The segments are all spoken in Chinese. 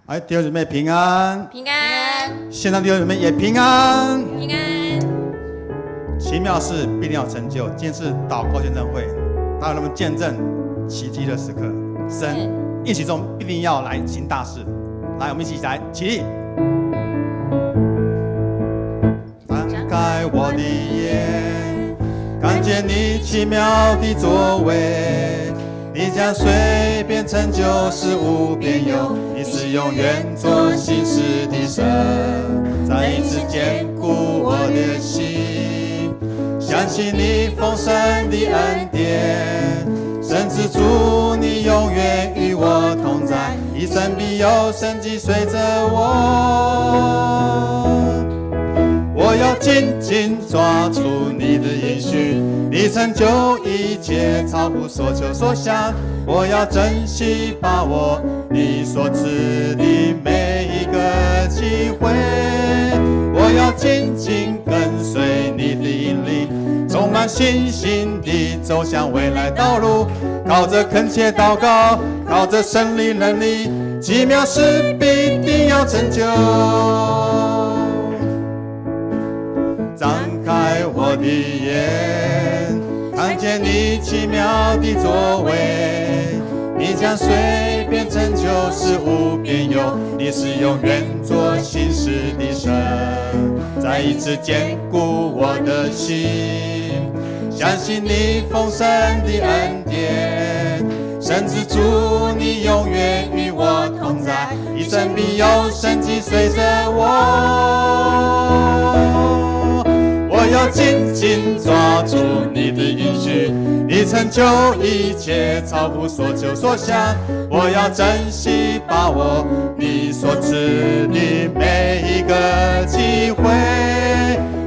哎，弟兄姊妹平安，平安，线上弟兄姊妹也平安，平安。奇妙事必定要成就。今天是祷告见证会，大家能不能见证奇迹的时刻？神一起中必定要来行大事。来，我们一起来起立。张开我的眼，看见你奇妙的作为。你将水变成酒，使无边有。你是永远做新事的神，再一次坚固我的心，相信你丰盛的恩典。神之主，你永远与我同在，一生必有神迹随着我。我要紧紧抓住你的应许，你成就一切，超乎所求所想。我要珍惜把握你所赐的每一个机会，我要紧紧跟随你的引领，充满信心地走向未来道路。靠着恳切祷告，靠着神力能力，奇妙事必定要成就。张开我的眼，看见你奇妙的作为。你将水变成酒，使无边有。你是永远做新事的神，再一次坚固我的心，相信你丰盛的恩典。神之主，你永远与我同在，一生必有神迹随着我。我要紧紧抓住你的应许，你成就一切，超乎所求所想。我要珍惜把握你所赐的每一个机会，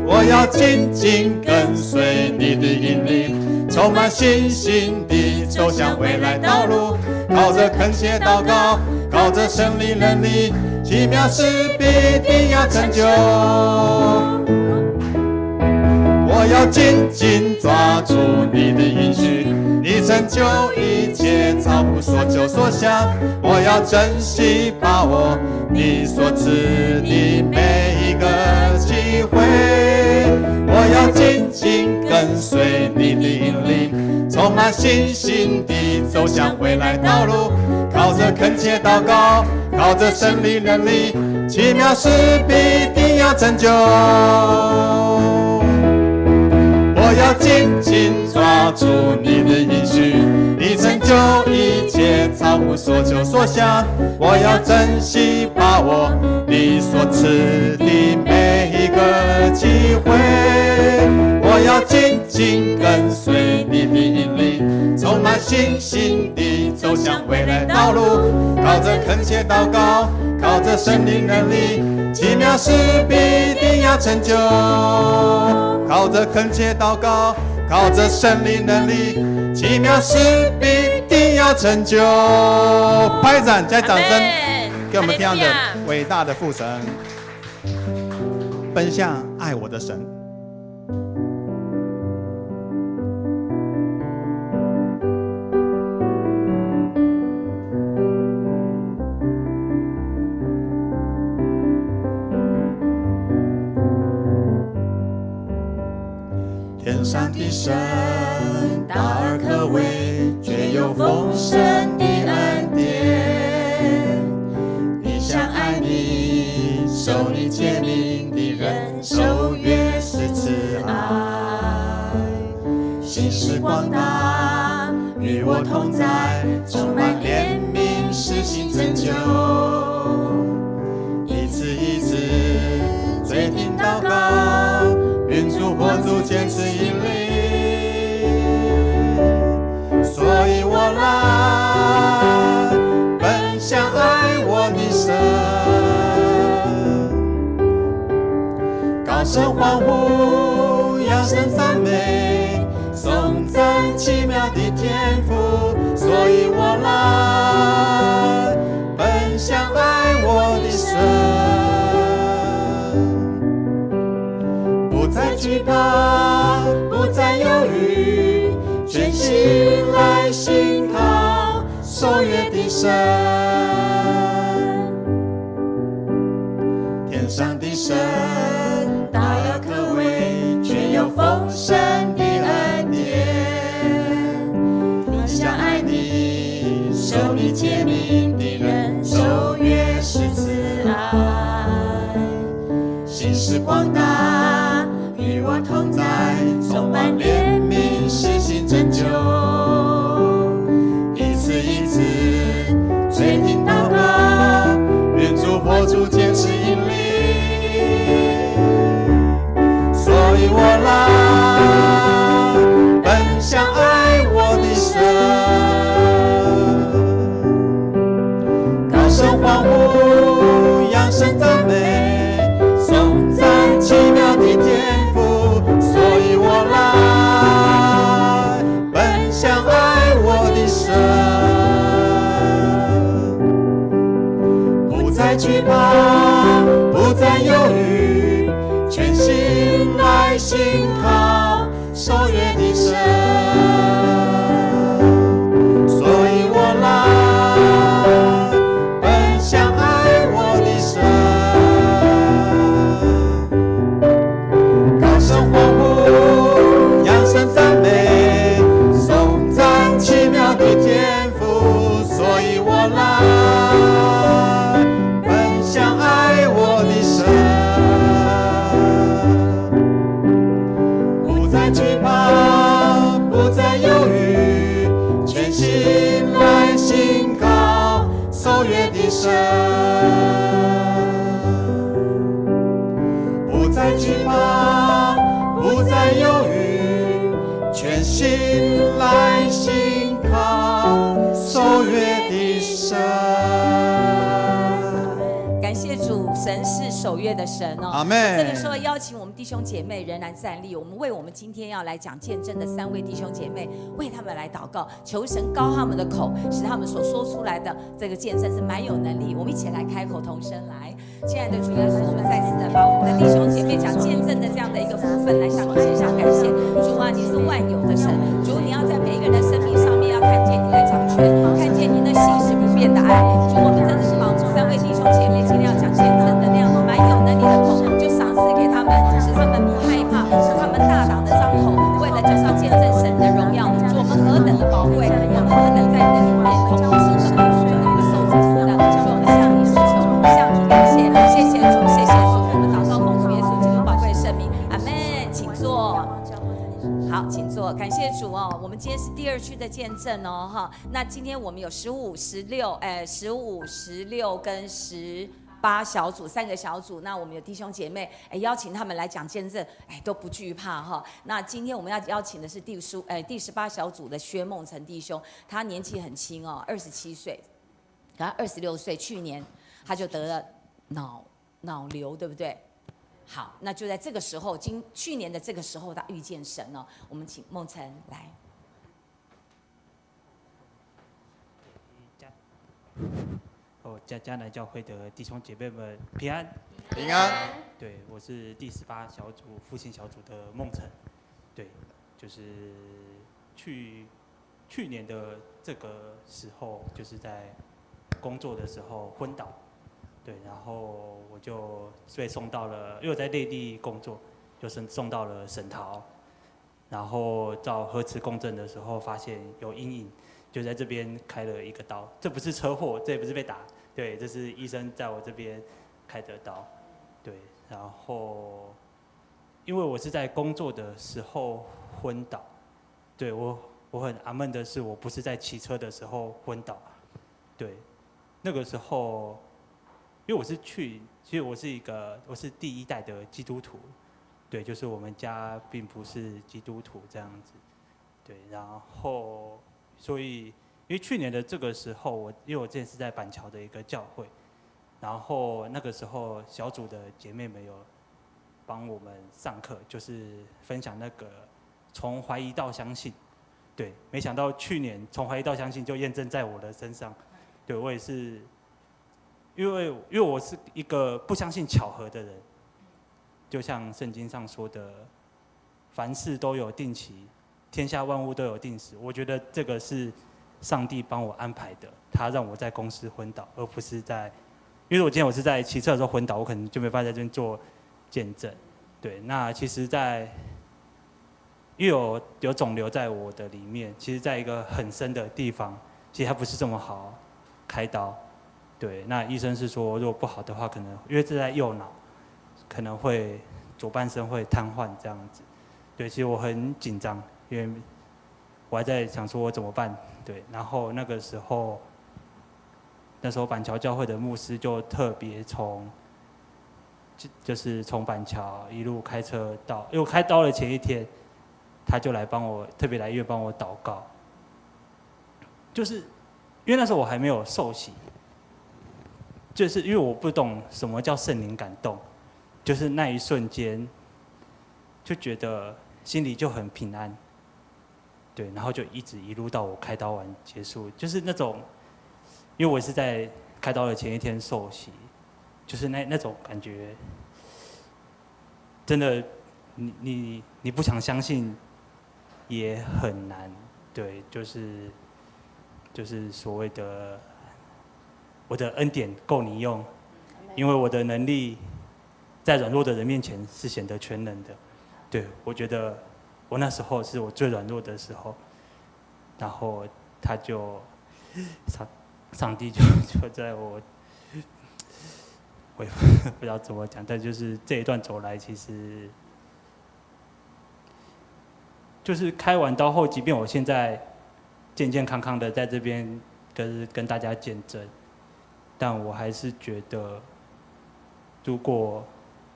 我要紧紧跟随你的引领，充满信心地走向未来道路。靠着恳切祷告，靠着神力能力，奇妙事必定要成就。我要紧紧抓住你的应许，你成就一切，超乎所求所想。我要珍惜把握你所赐的每一个机会，我要紧紧跟随你的引领，充满信心地走向未来道路。靠着恳切祷告，靠着神力能力，奇妙事必定要成就。我要紧紧抓住你的应许，你成就一切，超乎所求所想。我要珍惜把握你所赐的每一个机会，我要紧紧跟随你的引领，充满信心地走向未来道路。靠着恳切祷告，靠着神力能力，奇妙事必定要成就。靠着恳切祷告，靠着神力能力，奇妙事必定要成就。拍掌加掌声，给我们这样的伟大的父神，奔向爱我的神。天上的神，大而可畏，却有丰盛的恩典。你相爱你，守你诫命的人，守约是慈爱。心是广大，与我同在，充满怜悯，施行拯救。一次一次垂听祷告，愿主火主坚持引领，所以我来奔向爱我的神，高声欢呼，扬声赞美，颂赞奇妙的天赋，所以我来奔向爱我的神。不再惧怕，不再犹豫，全心来信靠守约的神。守你诫命的人，守约是慈爱。心是广大，与我同在，充满怜悯，施行拯救。一次一次垂听祷告，愿主破主坚持引领。所以我来奔向爱我的神，高声欢呼，扬声赞美，颂赞奇妙的天赋。所以我来奔向爱我的神，不再惧怕，不再犹豫，全心来信靠守约的神。所以我来奔向爱我的神，高声欢呼，扬声赞美，颂赞奇妙的天赋。所以我来奔向爱我的神，不再惧怕，不再犹豫，全心来信靠守约的神。不再惧怕，不再犹豫，全心来信靠守约的神。感谢主，神是守约的神哦。阿们。这个时候邀请我们弟兄姐妹仍然站立，我们为我们今天要来讲见证的3位弟兄姐妹，为他们来祷告，求神高他们的口，使他们所说出来的这个见证是蛮有能力。我们一起来开口同声来，亲爱的主耶稣，我们再次的把我们的弟兄姐妹讲见证的这样的一个福分来向你献上感谢。主啊，你是万有的神，主你要在每一个人的生命上面要看见你的掌权，看见你的信实不变的爱。主，我们真的是把我们3位弟兄姐妹今天要讲见证的那样蛮有能力的口，就赏赐给他们，使他们不害怕，使他们大胆的张口，为了就是要见证神的荣耀。主，我们何等的宝贵，我们何等在你的里面同行的，受祝福的。主，我们向你祈求，向你感谢，谢谢主，谢谢主。我们祷告奉主耶稣基督宝贵的圣名，阿门。请坐。好，请坐。感谢主哦，我们今天是第2区的见证哦，哈。那今天我们有15、16跟18小组3个小组，那我们有弟兄姐妹，邀请他们来讲见证，都不惧怕哈。那今天我们要邀请的是第18小组的薛梦成弟兄，他年纪很轻哦，27岁，然后26岁，去年他就得了脑瘤，对不对？好，那就在这个时候，去年的这个时候，他遇见神哦。我们请梦成来。迦南教会的弟兄姐妹们平安，平安。对，我是第18小组复兴小组的梦成。对，就是去年的这个时候，就是在工作的时候昏倒。对，然后我就被送到了，因为我在内地工作，就是送到了省桃，然后照核磁共振的时候发现有阴影，就在这边开了一个刀。这不是车祸，这也不是被打，对，这是医生在我这边开的刀。对，然后因为我是在工作的时候昏倒，对，我很阿闷的是，我不是在骑车的时候昏倒，对，那个时候。因为其实我是第1代的基督徒，对，就是我们家并不是基督徒这样子，对，然后所以因为去年的这个时候，因为我之前是在板桥的一个教会，然后那个时候小组的姐妹们有帮我们上课，就是分享那个从怀疑到相信，对，没想到去年从怀疑到相信就验证在我的身上，对我也是。因为我是一个不相信巧合的人，就像圣经上说的，凡事都有定期，天下万物都有定时。我觉得这个是上帝帮我安排的，他让我在公司昏倒，而不是在，因为我今天我是在骑车的时候昏倒，我可能就没办法在这边做见证。对，那其实因为有肿瘤在我的里面，其实在一个很深的地方，其实它不是这么好开刀。对，那医生是说，如果不好的话，可能因为这在右脑，可能会左半身会瘫痪这样子。对，其实我很紧张，因为我还在想说我怎么办。对，然后那时候板桥教会的牧师就特别就是从板桥一路开车到，因为我开刀的前一天，他就来特别来医院帮我祷告。就是因为那时候我还没有受洗，就是因为我不懂什么叫圣灵感动，就是那一瞬间就觉得心里就很平安。对，然后就一路到我开刀完结束，就是那种，因为我是在开刀的前一天受洗，就是那种感觉，真的，你不想相信，也很难。对，就是所谓的我的恩典够你用，因为我的能力在软弱的人面前是显得全能的。对，我觉得我那时候是我最软弱的时候，然后他就上帝就在我也不知道怎么讲，但就是这一段走来，其实就是开完刀后，即便我现在健健康康的在这边跟大家见证，但我还是觉得，如果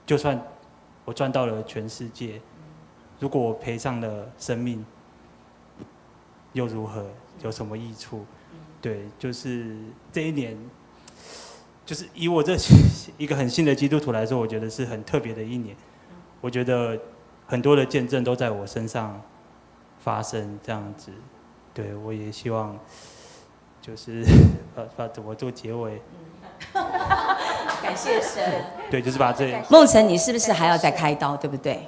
就算我赚到了全世界，如果我赔上了生命，又如何？有什么益处？对，就是这一年，就是以我这一个很新的基督徒来说，我觉得是很特别的一年。我觉得很多的见证都在我身上发生，这样子。对，我也希望就是怎么做结尾？感谢神。对，就是把这梦辰，你是不是还要再开刀，对不对？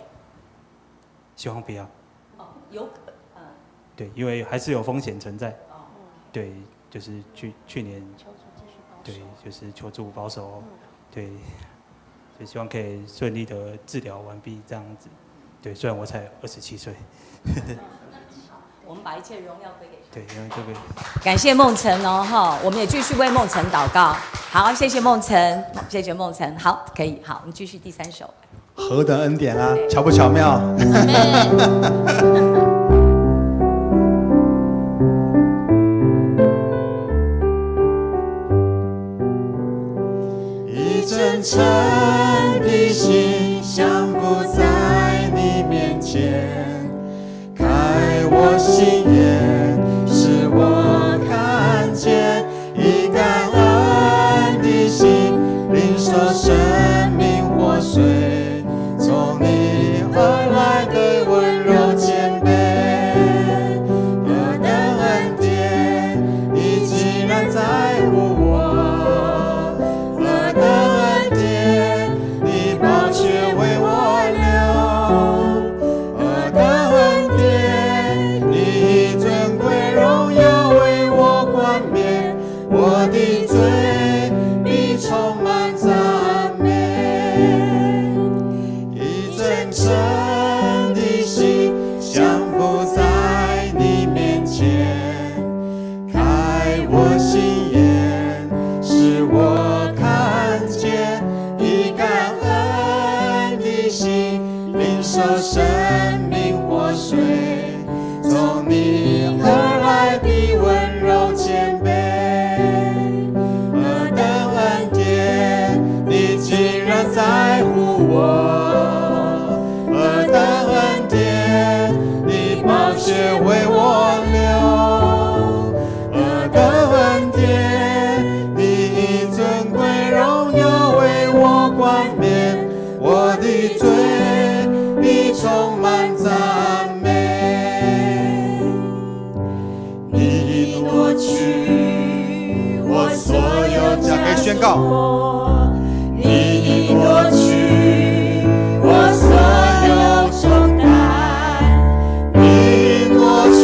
希望不要。哦，有可对，因为还是有风险存在。对，就是去年，对，就是求助保守，对，就希望可以顺利的治疗完毕这样子。对，虽然我才27岁。我们把一切荣耀归给神。对，因为这个感谢梦辰哦，哈，我们也继续为梦辰祷告。好，谢谢梦辰，谢谢梦辰。好，可以，好，我们继续第3首。何等恩典啊，巧不巧妙？一真诚的心降服在你面前，开我心眼，使我看见，以感恩的心领受生命活水，从你而来的温柔谦卑，何等恩典，你竟然在乎我，何等恩典，你宝血为我流，何等恩典，你以尊贵荣耀为我冠冕，我的罪必充满赞美，以真诚的心降服在你面前，开我心眼，使我看见，以感恩的心领受生命活水，从你而来的温柔谦卑，何等恩典，你竟然在乎我，何等恩典，你宝血为我流，何等恩典，你以尊贵荣耀为我冠冕，我的罪必充满赞美，你夺去我所有枷锁，可以宣告，你夺去我所有重担，你夺去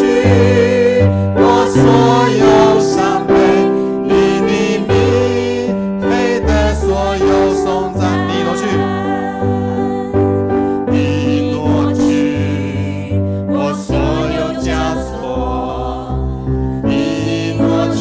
我所有伤悲，你的名配得所有颂赞，你夺去，你夺去我所有枷锁，你夺去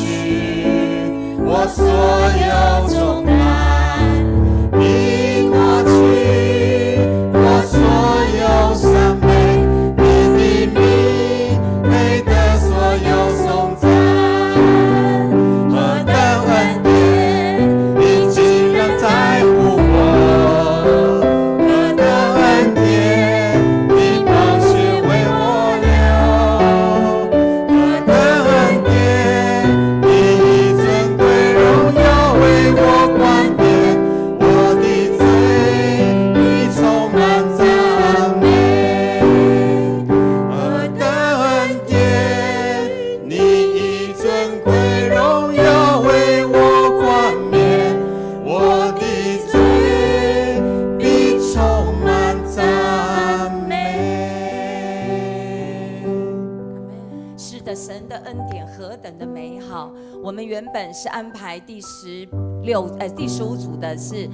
我们原本是安排第15组的是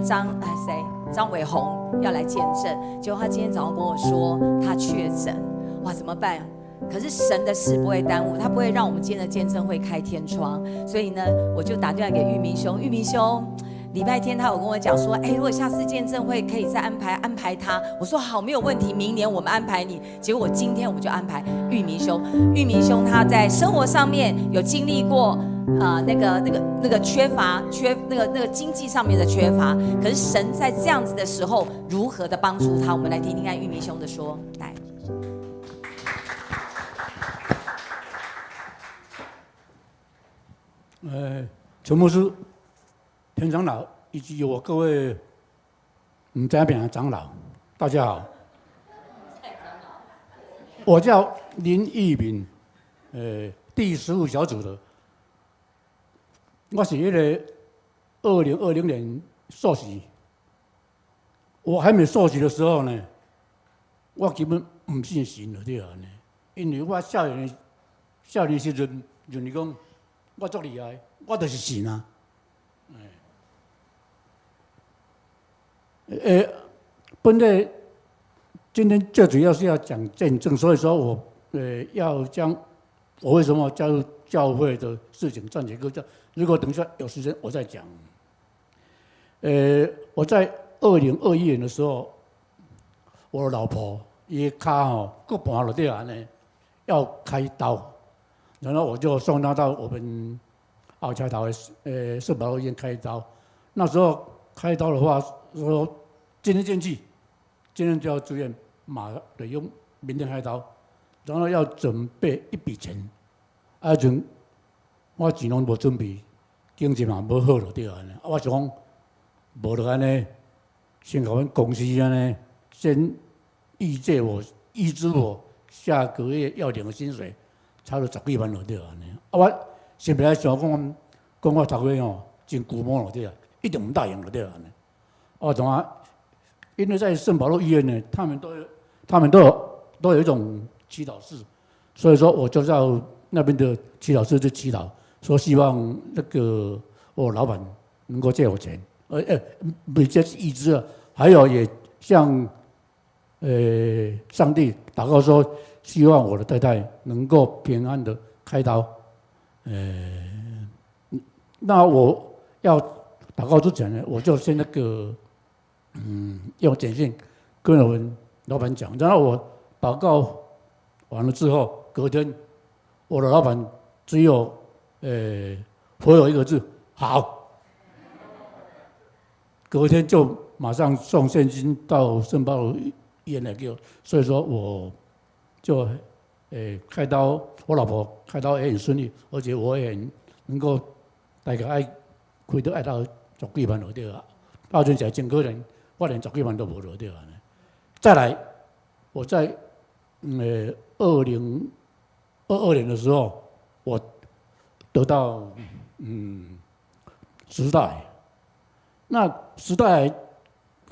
张伟宏要来见证，结果他今天早上跟我说他确诊，哇，怎么办？可是神的事不会耽误，他不会让我们今天的见证会开天窗，所以呢，我就打电话给玉明兄，玉明兄，礼拜天他有跟我讲说，如果下次见证会可以再安排他，我说好，没有问题，明年我们安排你。结果今天我们就安排玉明兄，玉明兄他在生活上面有经历过那个缺乏那个经济上面的缺乏，可是神在这样子的时候如何的帮助他，我们来听听看玉明兄的说，来。陈牧师、田长老以及我各位在边的长老，大家好。我叫林义民，第15小组的。我是那个2020年受洗。我还没受洗的时候呢，我根本不信神了，对啊呢，因为我少年时阵就是讲。我足厉害，我就是神啊！本来今天最主要是要讲见证，所以说我要将我为什么加入教会的事情暂且搁置。如果等一下有时间我再讲。我在2021年的时候，我的老婆伊脚骨盘落地安尼，要开刀。然后我就送他到我们奥桥头的圣保罗医院开刀。那时候开刀的话，说今天进去，今天就要住院，马上得用明天开刀，然后要准备一笔钱。阵我钱拢无准备，经济嘛无好就对安尼。我想讲，无就安尼，先甲阮公司安尼，先医治我下个月要领的薪水。差不多10几万落地安尼，我先不来想讲我头个真古摸落地啊，一定唔答应落地安尼。怎啊？因为在圣保罗医院呢，他们都有一种祈祷室，所以说我就到那边的祈祷室去祈祷，说希望那个我老板能够借我钱，不只是医治啊，还有也向上帝祷告说。希望我的太太能够平安的开刀。那我要祷告之前呢，我就先用简讯跟我们老板讲。然后我祷告完了之后，隔天我的老板只有回我一个字：好。隔天就马上送现金到圣保罗医院来给我，所以说我。就开刀，我老婆开刀也很顺利，而且我也能够大概开刀爱到10几万落地啊。到阵时真可能，我连10几万都无落地啊。再来，我在2022年的时候，我得到食道癌。那食道癌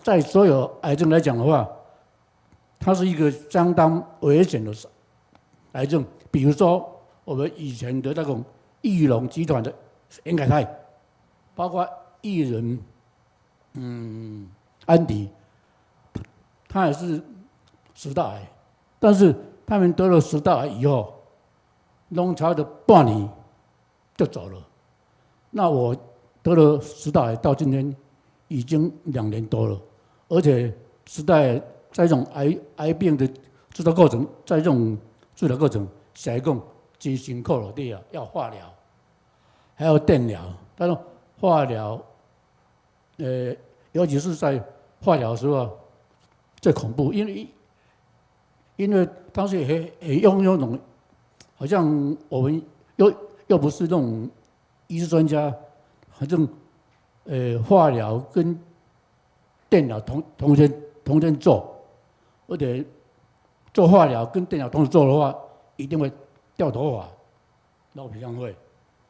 在所有癌症来讲的话，它是一个相当危险的癌症，比如说我们以前的那种义隆集团的严凯泰，包括艺人安迪，他也是食道癌，但是他们得了食道癌以后，弄差的半年就走了。那我得了食道癌到今天已经2年多了，而且食道癌在这种癌病的治疗过程，在这种治疗过程，实讲真辛苦了，对啊，要化疗，还要电疗。但是化疗，尤其是在化疗的时候最恐怖，因为当时也用那种，好像我们又不是那种医师专家，反正化疗跟电疗同天做。而且做化疗跟电疗同时做的话，一定会掉头发、落皮腔会，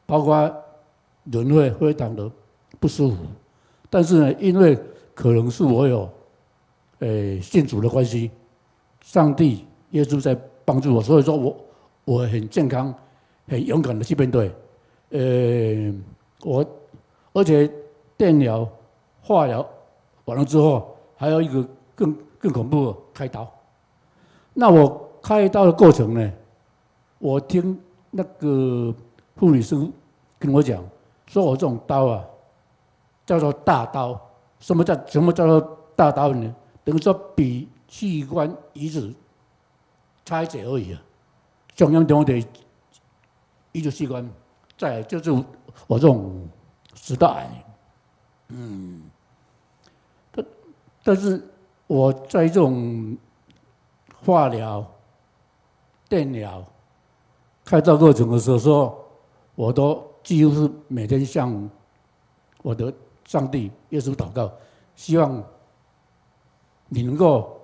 包括人会非常的不舒服。但是呢，因为可能是我有信主的关系，上帝耶稣在帮助我，所以说我很健康、很勇敢的去面对。而且电疗、化疗完了之后，还有一个更恐怖的开刀。那我开刀的过程呢，我听那个护理师跟我讲，说我这种刀啊，叫做大刀。什么叫做大刀呢？等于说比器官移植差一截而已啊。中央的移植器官，再来就是我这种食道癌。但是我在这种化疗、电疗、开刀过程的时候，我都几乎是每天向我的上帝耶稣祷告，希望你能够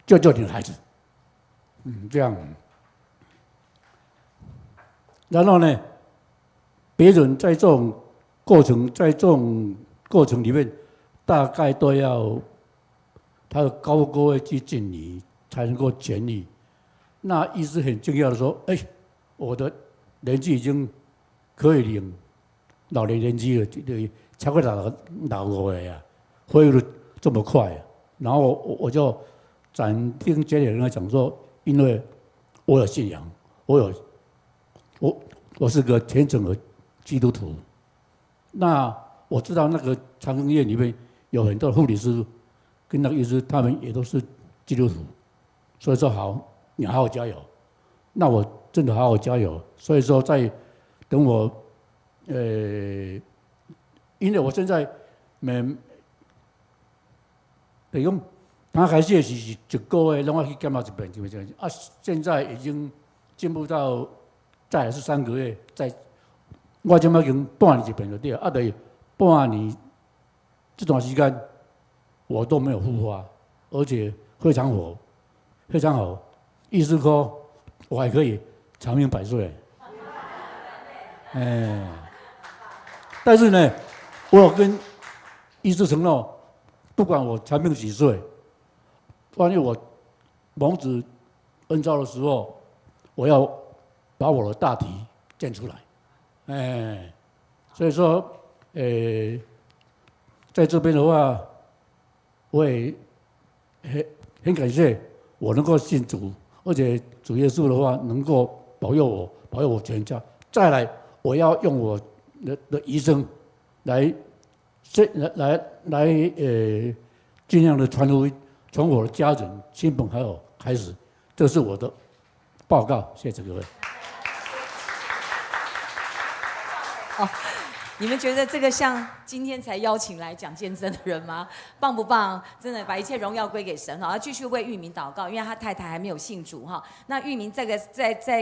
救救你的孩子。这样。然后呢，别人在这种过程里面，大概都要他的高位去敬礼，才能够痊愈。那医师很惊讶的说：“我的年纪已经可以领老年金了，超过65岁啊，恢复这么快啊。”然后我就斩钉截铁跟他讲说：“因为我有信仰，我是个虔诚的基督徒。那我知道那个长庚医院里面有很多护理师跟那个医师，他们也都是基督徒，所以说好，你好好加油。那我真的好好加油。所以说在等我，因为我现在等于刚开始是一个月，拢要去检查一遍，现在已经进步到再来是3个月，我现在已经半年一遍就对了，等于半年这段时间我都没有复发，而且非常好，非常好。医师说我还可以长命100岁，但是呢，我有跟医师承诺，不管我长命几岁，万一我蒙子恩召的时候，我要把我的大体建出来，所以说，在这边的话，我也很感谢我能够信主，而且主耶稣的话能够保佑我全家。再来，我要用我的医生来尽量的传福音，从我的家人、亲朋好友开始，这是我的报告。谢谢各位。你们觉得这个像今天才邀请来讲见证的人吗？棒不棒？真的把一切荣耀归给神哈！要继续为玉明祷告，因为他太太还没有信主哈。那玉明在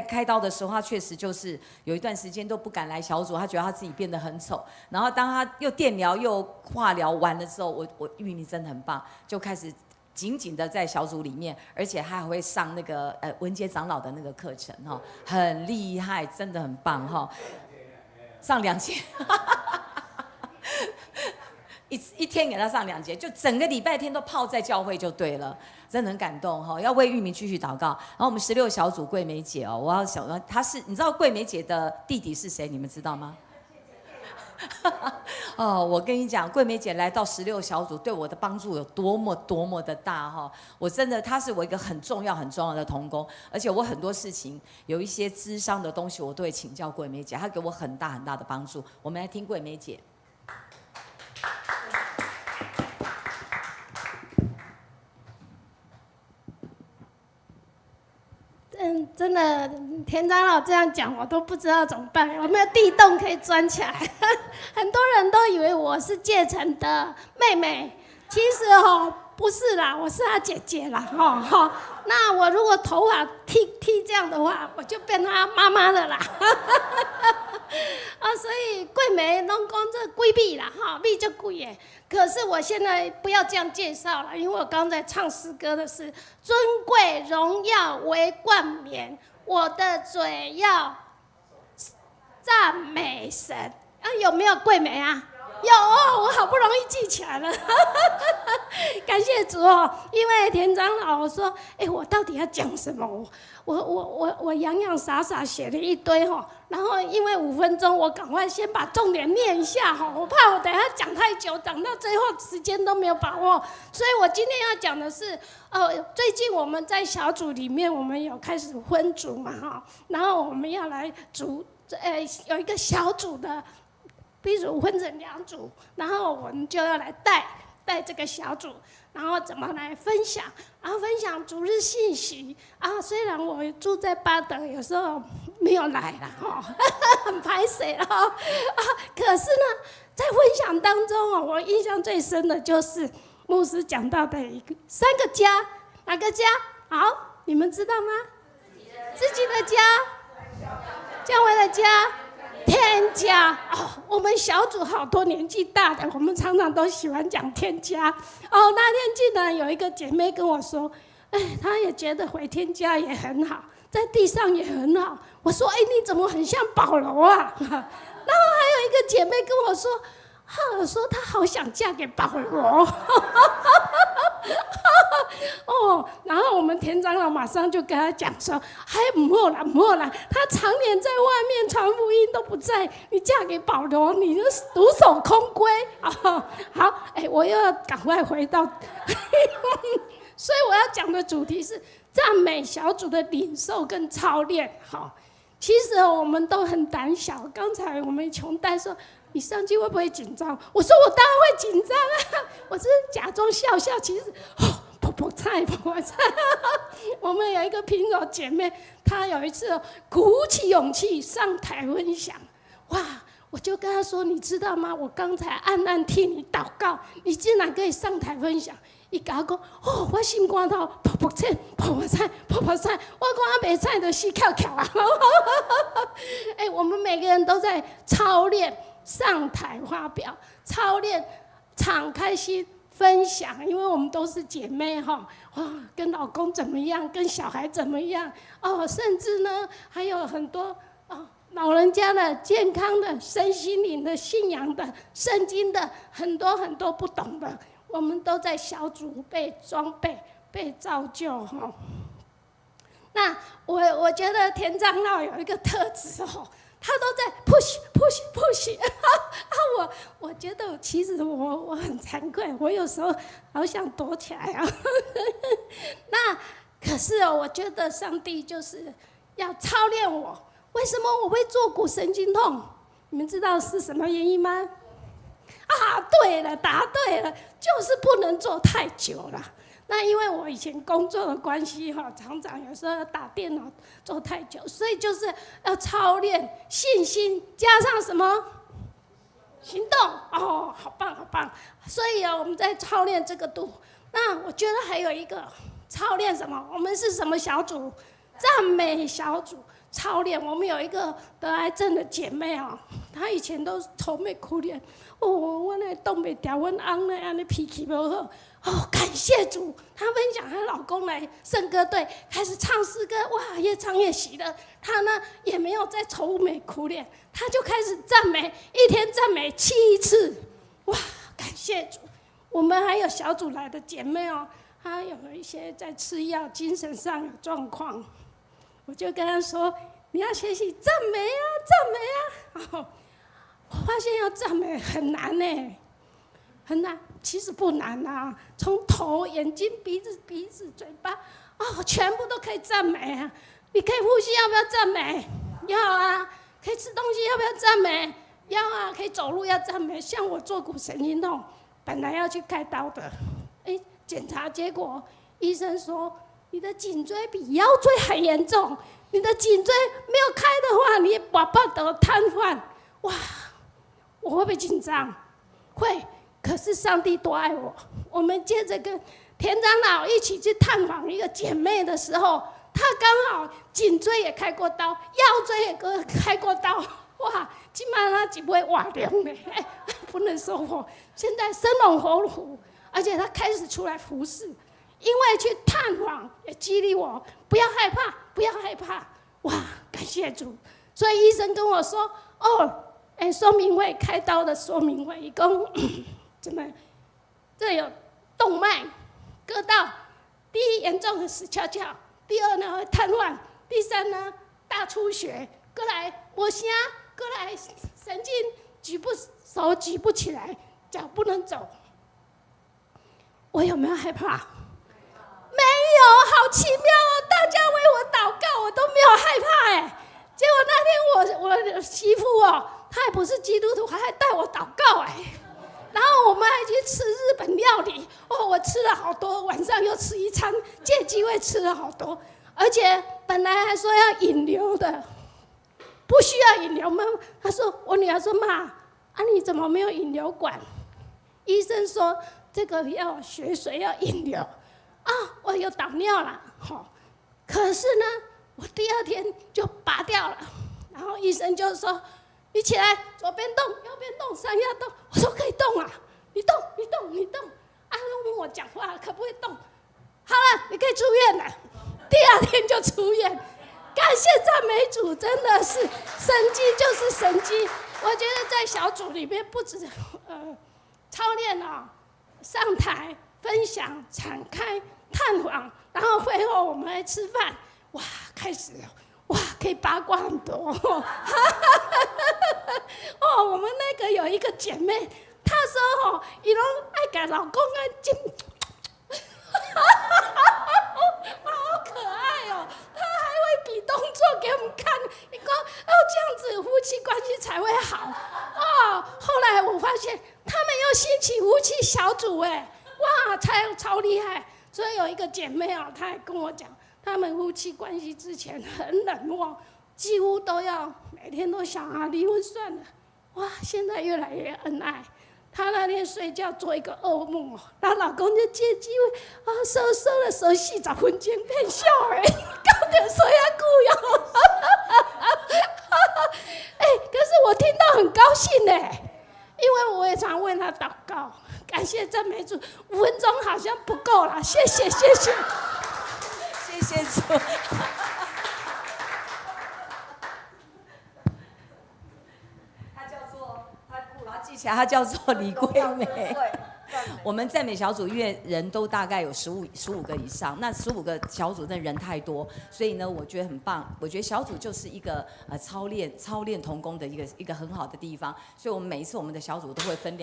开刀的时候，他确实就是有一段时间都不敢来小组，他觉得他自己变得很丑。然后当他又电疗又化疗完了之后，我玉明真的很棒，就开始紧紧的在小组里面，而且他还会上那个文杰长老的那个课程哈，很厉害，真的很棒哈。上2节，一天给他上2节，就整个礼拜天都泡在教会就对了，真的很感动哈。要为玉明继续祷告。然后我们16小组桂梅姐哦，我要想到她是，你知道桂梅姐的弟弟是谁？你们知道吗？我跟你讲，桂梅姐来到16小组，对我的帮助有多么的大哈！我真的，她是我一个很重要的同工，而且我很多事情有一些咨商的东西，我都会请教桂梅姐，她给我很大的帮助。我们来听桂梅姐。真的，田长老这样讲，我都不知道怎么办。有没有地洞可以钻起来？很多人都以为我是介成的妹妹，其实不是啦，我是她姐姐啦那我如果头发剃这样的话，我就变她妈妈了啦。所以桂梅拢讲这贵币啦币就贵耶。可是我现在不要这样介绍了，因为我刚才唱诗歌的是尊贵荣耀为冠冕，我的嘴要赞美神。有没有桂梅啊？有哦，我好不容易记起来了，感谢主哦。因为田长老说，我到底要讲什么？我洋洋洒洒写了一堆哈，然后因为5分钟，我赶快先把重点念一下哈，我怕我等一下讲太久，讲到最后时间都没有把握，所以我今天要讲的是，最近我们在小组里面，我们有开始分组嘛哈，然后我们要来有一个小组的。比如分成2组，然后我们就要来带这个小组，然后怎么来分享，然后分享主日信息啊。虽然我住在巴德，有时候没有来了哈，很抱歉了哈可是呢，在分享当中哦，我印象最深的就是牧师讲到的3个家，哪个家？好，你们知道吗？自己的家，教会的家。天家哦，我们小组好多年纪大的，我们常常都喜欢讲天家哦。那天竟然有一个姐妹跟我说，她也觉得回天家也很好，在地上也很好。我说，你怎么很像保罗啊？然后还有一个姐妹跟我说，她好想嫁给保罗。然后我们田长老马上就跟他讲说，不好啦，他常年在外面传福音都不在，你嫁给保罗，你就独守空闺。好，我又要赶快回到，所以我要讲的主题是赞美小组的领受跟操练。好，其实我们都很胆小。刚才我们琼丹说，你上去会不会紧张？我说我当然会紧张啊，我只是假装笑笑，其实婆菜。我们有一个平柔姐妹，她有一次鼓起勇气上台分享，哇！我就跟她说，你知道吗？我刚才暗暗替你祷告，你竟然可以上台分享。伊甲我讲，我心肝头婆菜，我讲啊袂菜就死翘翘啊！我们每个人都在操练上台发表，操练敞开心分享，因为我们都是姐妹哈，跟老公怎么样，跟小孩怎么样甚至呢还有很多老人家的、健康的、身心灵的、信仰的、圣经的，很多很多不懂的，我们都在小组被装备、被造就哈。那我觉得田长老有一个特质他都在 push， 我觉得其实我很惭愧，我有时候好想躲起来啊。那可是我觉得上帝就是要操练我。为什么我会坐骨神经痛？你们知道是什么原因吗？对了，答对了，就是不能坐太久了。那因为我以前工作的关系常常有时候要打电脑坐太久，所以就是要操练信心，加上什么行动好棒！所以我们在操练这个度。那我觉得还有一个操练什么？我们是什么小组？赞美小组操练。我们有一个得癌症的姐妹她以前都是愁眉苦脸，我那动不掉，我翁那安尼脾气不好。感谢主，她分享她老公来圣歌队开始唱诗歌，哇，越唱越喜乐。她呢也没有再愁眉苦脸，她就开始赞美，一天赞美7次，哇，感谢主。我们还有小组来的姐妹她有一些在吃药，精神上有状况，我就跟她说，你要学习赞美啊。我发现要赞美很难呢，很难。其实不难啊，从头、眼睛、鼻子、嘴巴，全部都可以赞美啊。你可以呼吸，要不要赞美？要啊。可以吃东西，要不要赞美？要啊。可以走路，要赞美。像我坐骨神经痛，本来要去开刀的，检查结果医生说你的颈椎比腰椎还严重，你的颈椎没有开的话，你把得瘫痪。哇，我会不会紧张？会。可是上帝多爱我，我们接着跟田长老一起去探访一个姐妹的时候，她刚好颈椎也开过刀，腰椎也开过刀，哇，今晚她几位瓦凉呢，不能说我现在生龙活虎，而且她开始出来服侍，因为去探访也激励我，不要害怕，哇，感谢主。所以医生跟我说，说明会开刀的说明会，一共怎么？这有动脉割到，第一严重的死翘翘，第二呢会瘫痪，第三呢大出血，过来没声，过来神经手举不起来，脚不能走。我有没有害怕？没有，好奇妙哦！大家为我祷告，我都没有害怕哎。结果那天我的媳妇哦，她还不是基督徒，还带我祷告哎。然后我们还去吃日本料理哦，我吃了好多，晚上又吃一餐，借机会吃了好多，而且本来还说要引流的，不需要引流吗？他说我女儿说妈，啊你怎么没有引流管？医生说这个要血水要引流啊，我有导尿了，可是呢，我第二天就拔掉了，然后医生就说。你起来，左边动，右边动，上下动。我说可以动啊，你动，你动，你动。啊，问我讲话可不可以动？好了，你可以出院了。第二天就出院，感谢赞美主，真的是神迹就是神迹。我觉得在小组里面不止操练啊，上台分享、敞开、探访，然后会后我们来吃饭，哇，开始了。哇，可以八卦很多哦！我们那个有一个姐妹，她说哦，伊拢爱给老公亲，好可爱哦！她还会比动作给我们看，你说哦这样子夫妻关系才会好哦。后来我发现他们又兴起夫妻小组，哎，哇，超厉害！所以有一个姐妹啊，她还跟我讲。他们夫妻关系之前很冷漠，几乎都要每天都想啊离婚算了。哇，现在越来越恩爱。她那天睡觉做一个噩梦哦，她老公就借机会啊收了手洗澡分钟骗笑哎，刚才说要顾哟，可是我听到很高兴哎，因为我也常为她祷告，感谢赞美主。5分钟好像不够了，谢谢。谢谢主。他记起来，他叫做李桂美。我们赞美小组因为人都大概有15个以上，那15个小组的人太多，所以呢，我觉得很棒。我觉得小组就是一个操练同工的一个很好的地方。所以我们每一次我们的小组都会分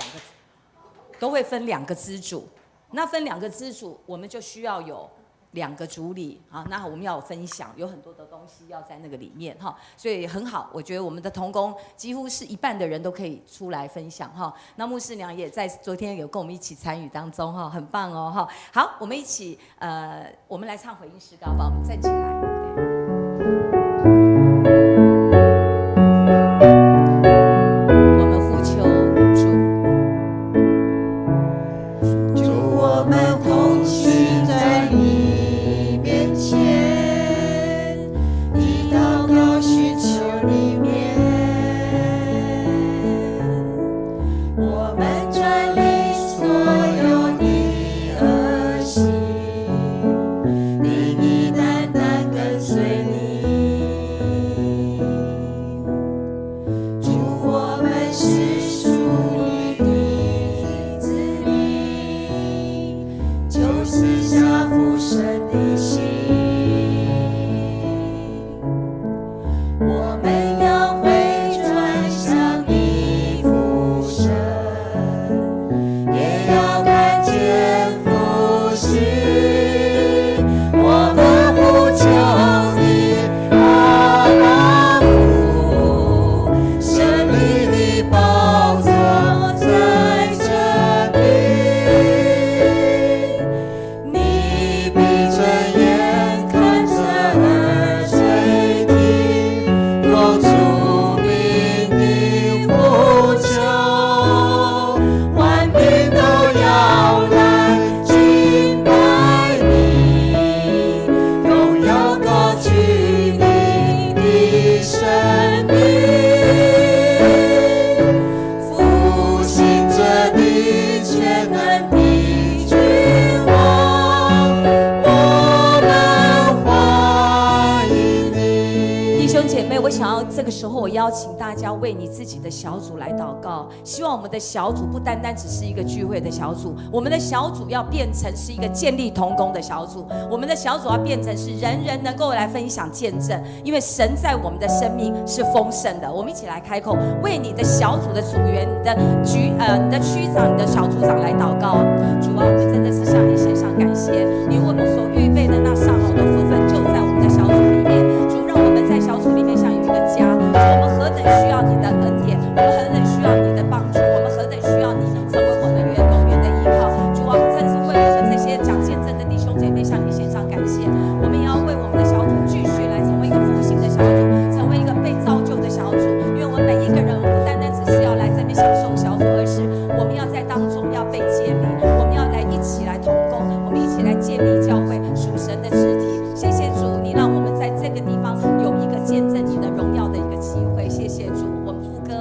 两个支组。那分2个支组，我们就需要有2个主理啊，那我们要有分享，有很多的东西要在那个里面哈，所以很好。我觉得我们的同工几乎是一半的人都可以出来分享哈。那牧师娘也在昨天有跟我们一起参与当中哈，很棒哦哈。好，我们一起我们来唱回应诗歌吧，我们站起来。我们呼求主，主我们同行在你。单单跟随你。这个时候我邀请大家为你自己的小组来祷告，希望我们的小组不单单只是一个聚会的小组，我们的小组要变成是一个建立同工的小组，我们的小组要变成是人人能够来分享见证，因为神在我们的生命是丰盛的。我们一起来开口，为你的小组的组员、你的区长、你的小组长来祷告。主啊，我们真的是向你献上感谢，你为我们所预备的那上好的福分就在我们的小组里面。主，让我们在小组里面像有一个家。主，我们何等需要你的恩典，我们何等需要你的帮助，我们何等需要你成为我们永远的依靠。主啊，真是为我们这些讲见证的弟兄姐妹向你献上感谢。我们也要为我们的小组继续来成为一个复兴的小组，成为一个被造就的小组。因为我们每一个人不单单只是要来这边享受小组，而是我们要在当中要被建立，我们要来一起来同工，我们一起来建立教会属神的肢体。谢谢主，你让我们在这个地方有一个见证你的荣耀的一个机会。谢谢主，我们副歌。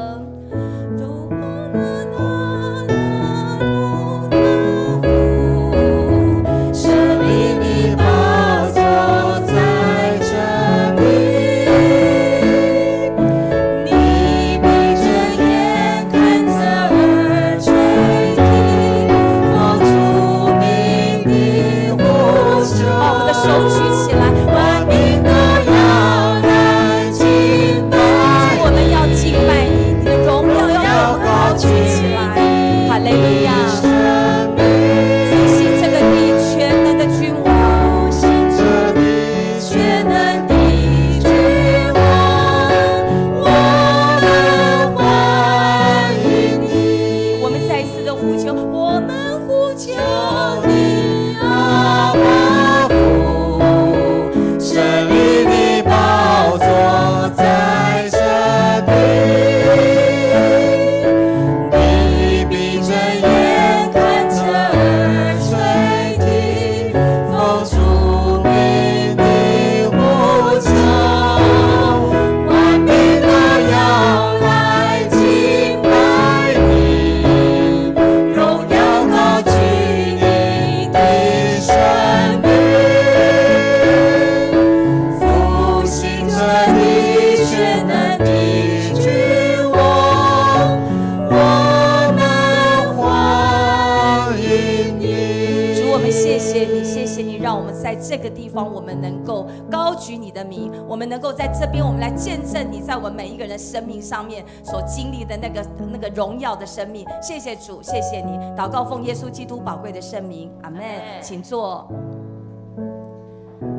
这个地方我们能够高举你的名，我们能够在这边我们来见证你在我们每一个人生命上面所经历的那个荣耀的生命。谢谢主，谢谢你。祷告奉耶稣基督宝贵的圣名，阿们。请坐。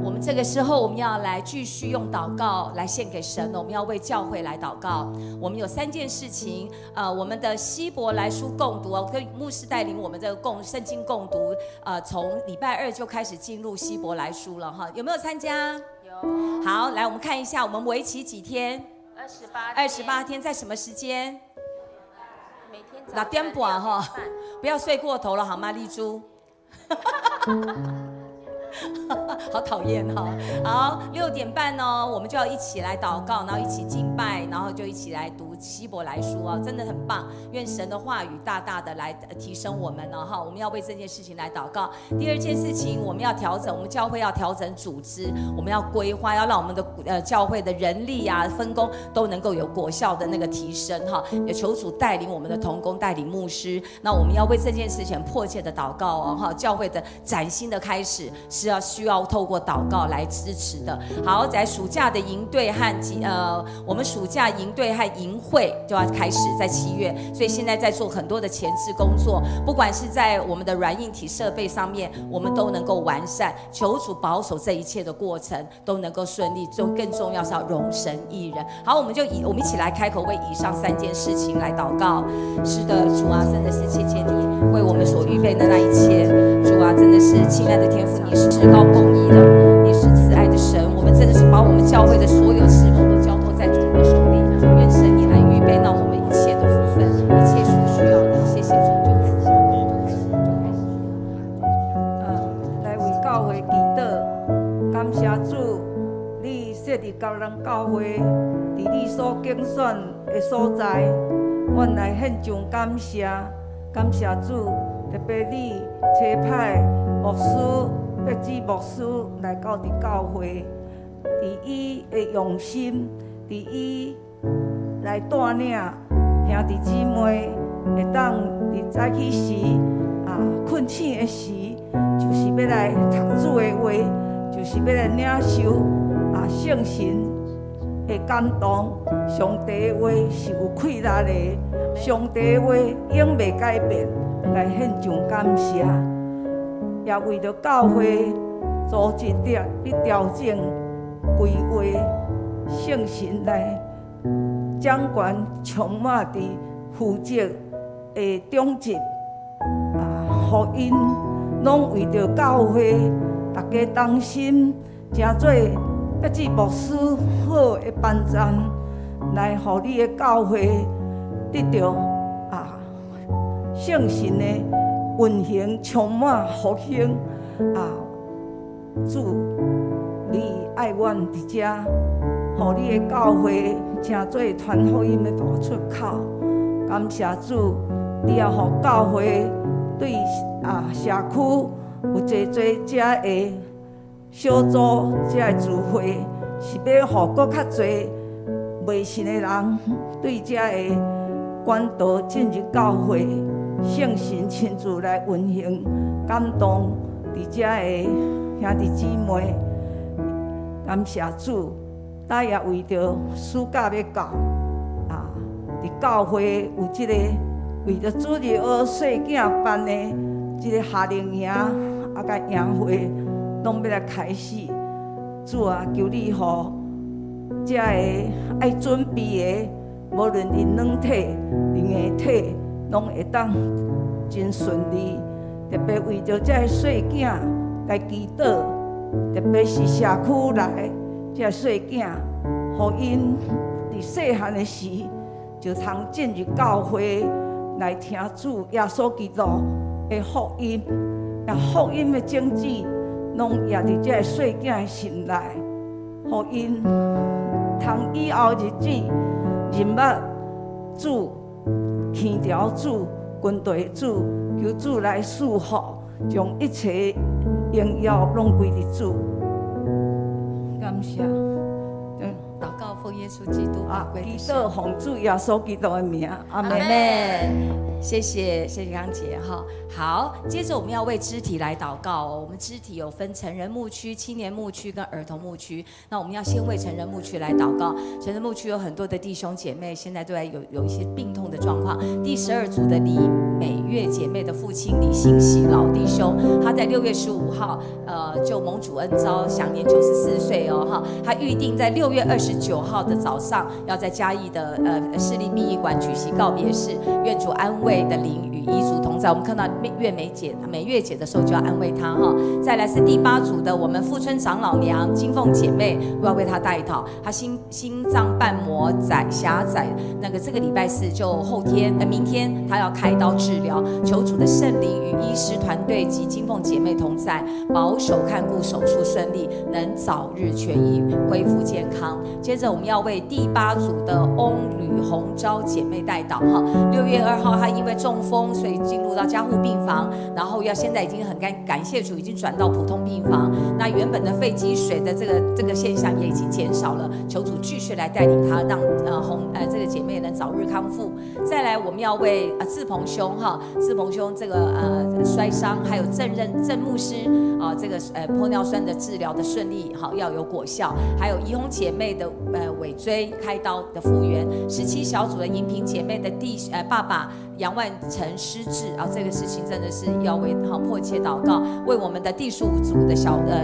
我们这个时候我们要来继续用祷告来献给神，我们要为教会来祷告。我们有3件事情，我们的希伯来书共读，跟牧师带领我们这个圣经共读，从礼拜2就开始进入希伯来书了哈，有没有参加？有。好，来我们看一下，我们为期几天？28天，在什么时间？每天6点半哈，不要睡过头了好吗，丽珠？好讨厌哈！好，6点半呢，我们就要一起来祷告，然后一起敬拜，然后就一起来读希伯来书啊，真的很棒。愿神的话语大大的来提升我们呢哈！我们要为这件事情来祷告。第2件事情，我们要调整，我们教会要调整组织，我们要规划，要让我们的教会的人力啊、分工都能够有果效的那个提升哈。也求主带领我们的同工，带领牧师。那我们要为这件事情迫切的祷告哦哈！教会的崭新的开始是需要透过祷告来支持的。好，在暑假的营队和我们暑假营队和营会就要开始在7月，所以现在在做很多的前置工作，不管是在我们的软硬体设备上面，我们都能够完善。求主保守这一切的过程都能够顺利，更重要是要荣神益人。好，我们一起来开口为以上3件事情来祷告。是的，主啊，真的是谢谢你为我们所预备的那一切。主啊，真的是亲爱的天父，你是至高公义的，你是慈爱的神。我们真的是把我们教会的所有事工都交托在主的手里。愿神你来预备到我们一切的福分，一切所需要的。谢谢主，来为教会祈祷，感谢主，你设立教人教会，伫你所拣选的所在，阮来献上感谢，感谢主，特别你差派牧师。要指牧师来到伫教会，伫伊的用心，伫伊来带领兄弟姊妹，会当伫早起时困醒的时，就是要来读主的话，就是要来领受圣神的感动。上帝的话是有气力的，上帝的话永袂改变，来献上感谢，也为着教会组织了你调整规划，圣神来掌管充满伫负责的中职福音，拢为着教会大家同心，诚做别志牧师好的帮赞，来互你的教会得到圣神的运行，充满复兴主，你爱阮伫遮，互你的教会诚做传福音的大出口。感谢主，你也互教会对社区有侪遮的小组、遮的聚会，是要互搁较侪未信的人对遮的管道进入教会，圣神亲自来运行感动伫遮的兄弟姊妹。感谢主，咱也为着暑假要到伫教会有即个为着主日学细囝办的即个夏令营甲营会，拢要来开始。主啊，求你互遮个爱准备的，无论因软体、因硬体，拢会当真顺利。特别为着遮个细囝来祈祷，特别是社区内遮细囝，互因伫细汉的时就通进入教会来听主耶稣基督的福音，也福音的种子拢也伫遮个细囝的心内，互因通以后日子认捌主、天条主、军队主，求主来赐福，将一切荣耀拢归于主。感谢。祷告奉耶稣基督宝贵的祈圣祷奉主耶稣基督的名，阿门。阿门。谢谢康姐哈。好，接着我们要为肢体来祷告哦。我们肢体有分成人牧区、青年牧区跟儿童牧区。那我们要先为成人牧区来祷告。成人牧区有很多的弟兄姐妹，现在都在有一些病痛的状况。第12组的李美月姐妹的父亲李信喜老弟兄，他在6月15号，就蒙主恩召，享年94岁哦哈。他预定在6月29号的早上，要在嘉义的市立殡仪馆举行告别式，愿主安慰的灵与遗嘱同在。我们看到美月姐的时候就要安慰她哈。再来是第8组的我们富春长老娘金凤姐妹，我要为她代祷，她心脏瓣膜狭窄，这个礼拜4就明天她要开刀治疗，求主的圣灵与医师团队及金凤姐妹同在，保守看顾手术顺利，能早日痊愈恢复健康。接着我们要为第8组的翁吕红昭姐妹代祷哈。6月2号她因为中风，所以进入到加护病房，然后现在已经很感谢主，已经转到普通病房。那原本的肺积水的这个现象也已经减少了，求主继续来带领她，让这个姐妹能早日康复。再来我们要为志鹏兄这个摔伤，还有郑牧师这个玻尿酸的治疗的顺利要有果效，还有怡红姐妹的尾椎开刀的复原，17小组的银萍姐妹的爸爸杨万成失智这个事情真的是要为迫切祷告。为我们的第15组的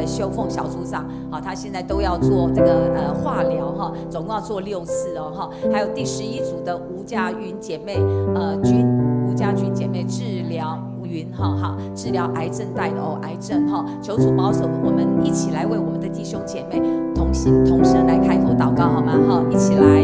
修凤小组长他现在都要做这个化疗总共要做6次哦还有第11组的吴家云姐妹吴家军姐妹治疗治疗癌症带的癌症求主保守我们，一起来为我们的弟兄姐妹同心同声来开口祷告好吗？一起来。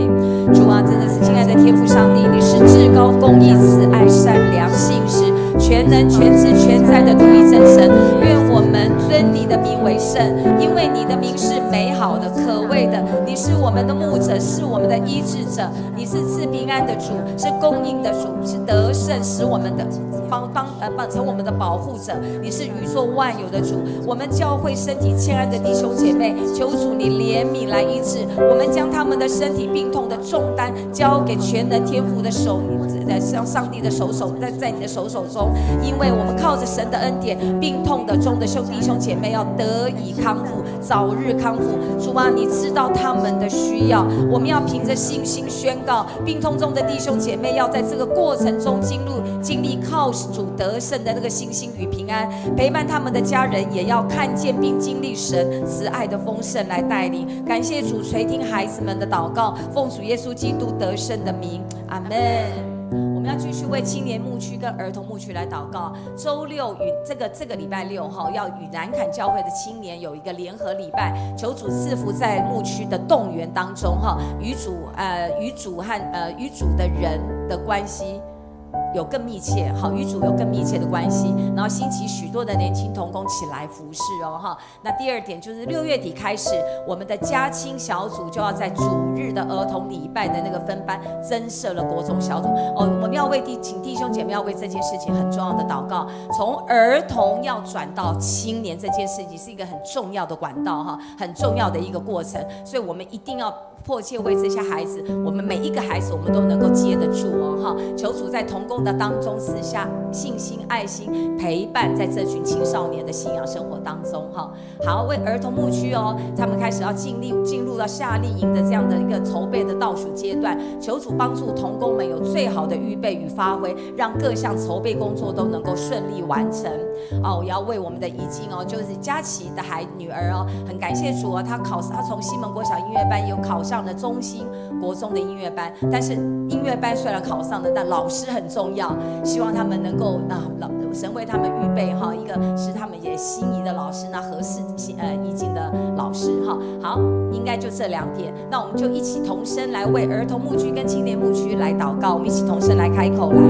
主啊，真的是亲爱的天父上帝，你是至高公义慈爱善良信实全能全知全在的独一真神，愿我们尊你的名为圣，因为你的名是美好的可畏的，你是我们的牧者，是我们的医治者，你是赐平安的主，是供应的主，是得胜胜，使我们的成我们的保护者。你是宇宙万有的主。我们教会身体欠安的弟兄姐妹，求主你怜悯来医治。我们将他们的身体病痛的重担交给全能天父的手，在上帝的手在你的手中，因为我们靠着神的恩典，病痛的中的弟兄姐妹要得以康复，早日康复。主啊，你知道他们的需要，我们要凭着信心宣告，病痛中的弟兄姐妹要在这个过程中经历靠主得胜的那个信心与平安，陪伴他们的家人也要看见并经历神慈爱的丰盛来带领。感谢主垂听孩子们的祷告，奉主耶稣基督得胜的名，阿们。我们要继续为青年牧区跟儿童牧区来祷告。周六与这个礼拜六要与南坎教会的青年有一个联合礼拜，求主赐福在牧区的动员当中与主的人的关系有更密切，与主有更密切的关系，然后兴起许多的年轻同工起来服侍那第二点就是6月底开始，我们的家青小组就要在主日的儿童礼拜的那个分班增设了国中小组我们要请弟兄姐妹要为这件事情很重要的祷告。从儿童要转到青年这件事情是一个很重要的管道很重要的一个过程，所以我们一定要迫切为这些孩子，我们每一个孩子我们都能够接得住求主在同工的当中赐下信心、爱心，陪伴在这群青少年的信仰生活当中好，为儿童牧区他们开始要进入到夏令营的这样的一个筹备的倒数阶段，求主帮助同工们有最好的预备与发挥，让各项筹备工作都能够顺利完成我要为我们的怡静就是佳琪的女儿很感谢主她从西门国小音乐班有考上了中兴国中的音乐班，但是音乐班虽然考上了，但老师很重要，希望他们能够神为他们预备一个是他们也心仪的老师，那合适怡静的老师好，应该就这2点。那我们就一起同声来为儿童牧区跟青年牧区来祷告，我们一起同声来开口来。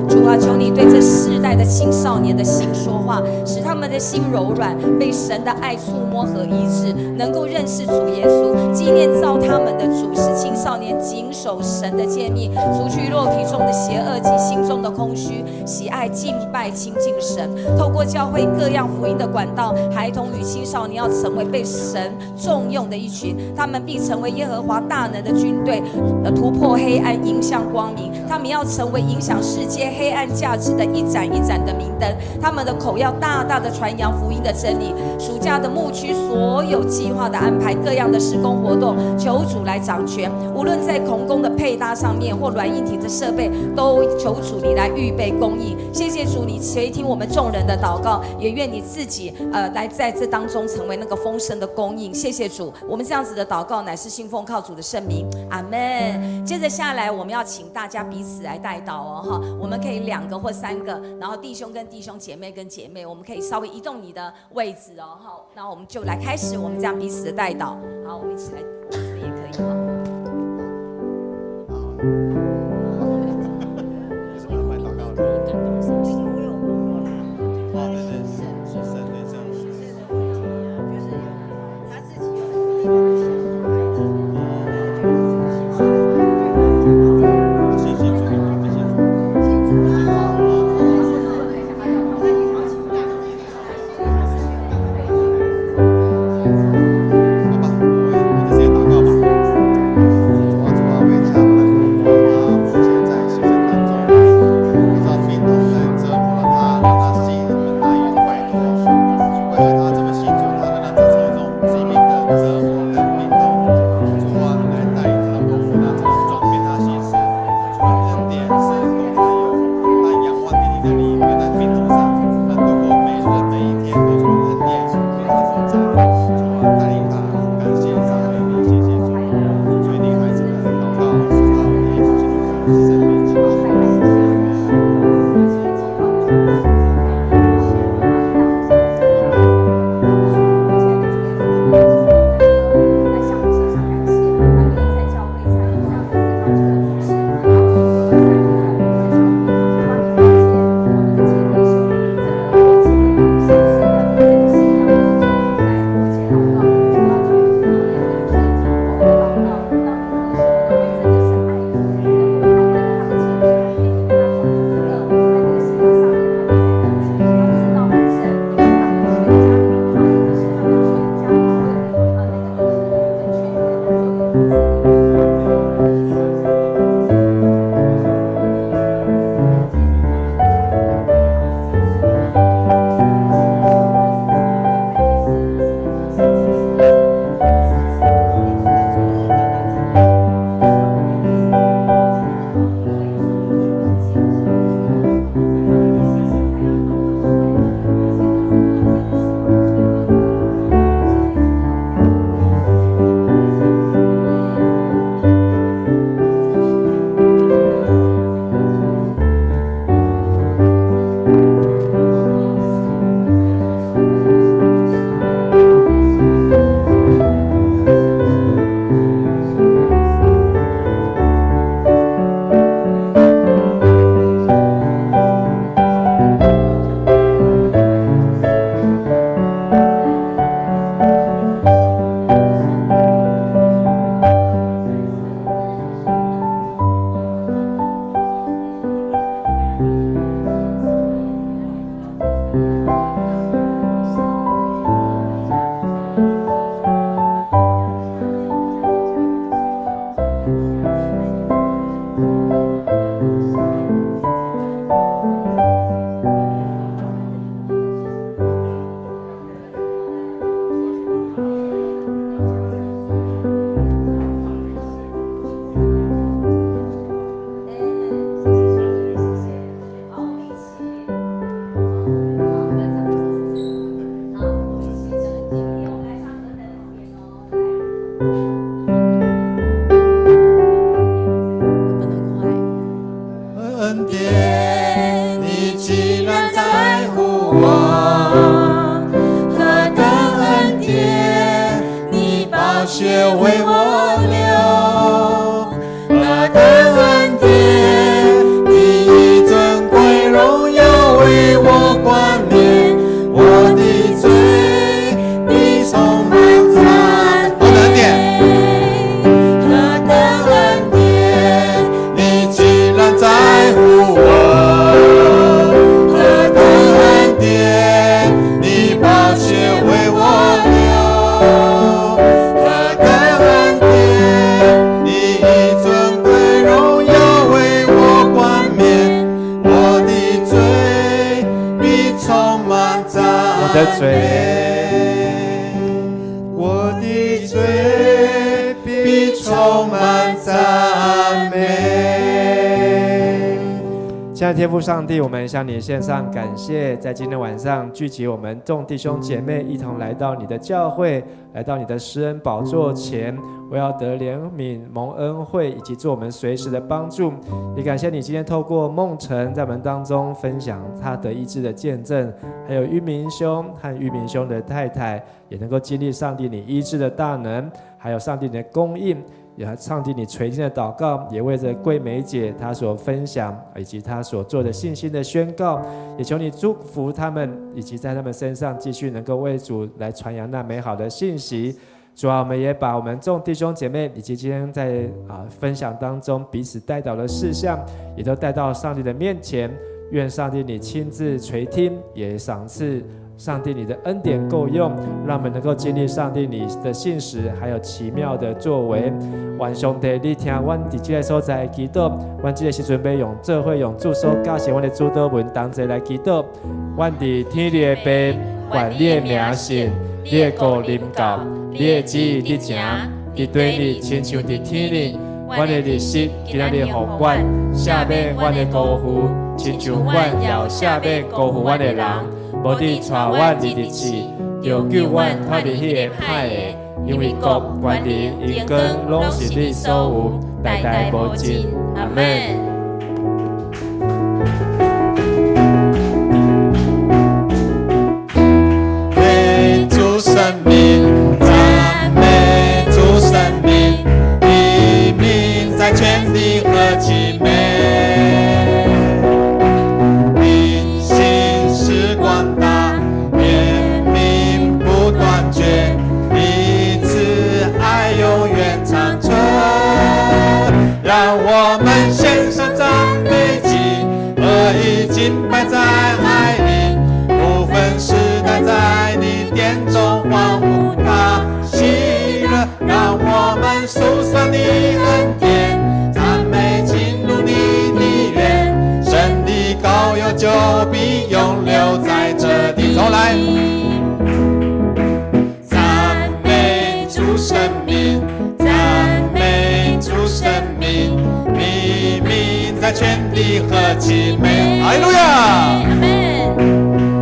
主啊，求你对这世代的青少年的心说话，使他们的心柔软，被神的爱触摸和医治，能够认识主耶稣，纪念造他们的主，使青少年谨守神的诫命，除去肉体中的邪恶及心中的空虚，喜爱敬拜亲近神。透过教会各样福音的管道，孩童与青少年要成为被神重用的一群，他们必成为耶和华大能的军队，突破黑暗，迎向光明。他们要成为影响世界黑暗价值的一盏一盏的明灯，他们的口要大大的传扬福音的真理。暑假的牧区所有计划的安排，各样的施工活动，求主来掌权，无论在童工的配搭上面或软硬体的设备，都求主你来预备供应。谢谢主，你垂听我们众人的祷告，也愿你自己来在这当中成为那个丰盛的供应。谢谢主，我们这样子的祷告乃是信奉靠主的圣名，阿们。接着下来我们要请大家彼此来代祷我们可以2个或3个，然后弟兄跟弟兄，姐妹跟姐妹，我们可以稍微移动你的位置好，那我们就来开始我们这样彼此的代祷。好，我们一起来，这边也可以嘴必充满赞美，我的嘴必充满赞美。亲爱的天父上帝，我们向你献上感谢，在今天晚上聚集我们众弟兄姐妹一同来到你的教会，来到你的施恩宝座前，我要得怜悯、蒙恩惠，以及做我们随时的帮助。也感谢你今天透过梦辰在我们当中分享他得医治的见证，还有玉明兄和玉明兄的太太也能够经历上帝你医治的大能，还有上帝你的供应，也上帝你垂听的祷告，也为着桂梅姐她所分享以及她所做的信心的宣告，也求你祝福他们，以及在他们身上继续能够为主来传扬那美好的信息。主啊，我们也把我们众弟兄姐妹以及今天在分享当中彼此带导的事项，也都带到上帝的面前。愿上帝你亲自垂听，也赏赐上帝你的恩典够用，让我们能够经历上帝你的信实，还有奇妙的作为。愿上帝你听我们在这个所在祈祷，我们这个时阵要用做伙用祝寿教谢我们的主祷文同齐来祈祷。我们在天里的爸，愿你的名圣，你的国临到，你的旨意伫成，伫地里亲像伫天里。阮的日食今仔日予阮赦免阮的辜负，亲像阮也赦免辜负阮的人。无你带阮入日子，就救阮脱离迄个歹的，因为国、权力、荣光，拢是你所有，代代无尽。阿们。美主生命，赞美主生命，黎明在全地何其美。让我们献上赞美祭，恶意敬拜在爱里，不分时代在你殿中欢呼大喜乐。让我们数算你恩典，赞美进入你的园，神的膏油就必永留在这地。重来，赞美主生命，赞美主生命，黎明在全地何其美！哈利路亚！阿们。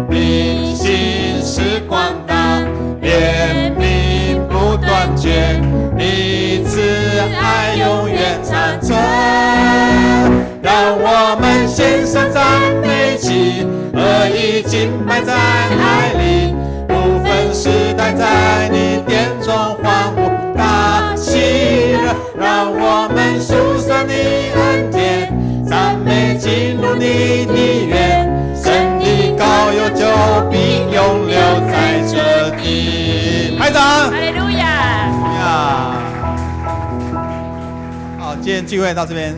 你心是广大，怜悯不断绝，你慈爱永远长存。让我们献上赞美祭，恶意敬拜在爱里，不分时代在你殿中欢呼大喜乐。让我们数算你恩典，赞美进入你的园，神的膏油就必永留在这地。拍掌！哈利路亚！好，今天聚会到这边